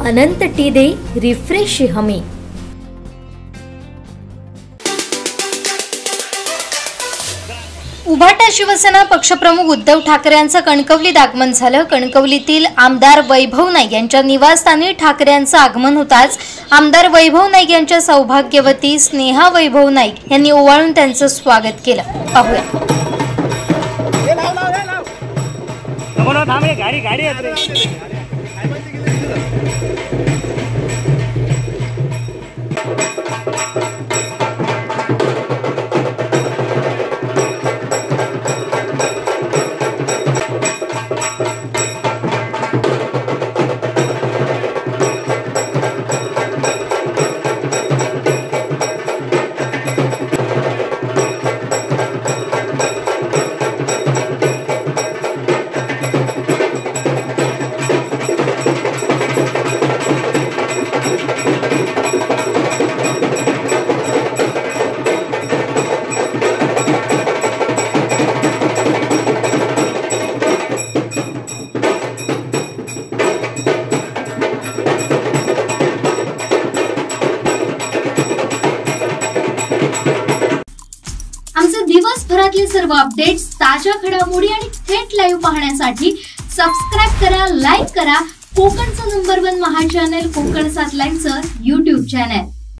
अनंत टीदे refresh हमी। उभाटा शिवसेना पक्षप्रमुख उद्धव ठाकरे यांचं कणकवलीत आगमन झालं। कणकवलीतील आमदार वैभव नाईक यांच्या निवासस्थानी ठाकरे यांचं आगमन होताच आमदार वैभव नाईक यांच्या सौभाग्यवती स्नेहा वैभव नाईक यांनी ओवाळून त्यांचं स्वागत केलं। पाहूया। आमचे दिवसभरातले सर्व अपडेट्स, ताज्या घडामोडी आणि थेट लाईव्ह पाहण्यासाठी सबस्क्राइब करा, लाईक करा कोकणचं नंबर 1 महा चॅनल कोकण 7 लाईव्हचं YouTube चॅनल।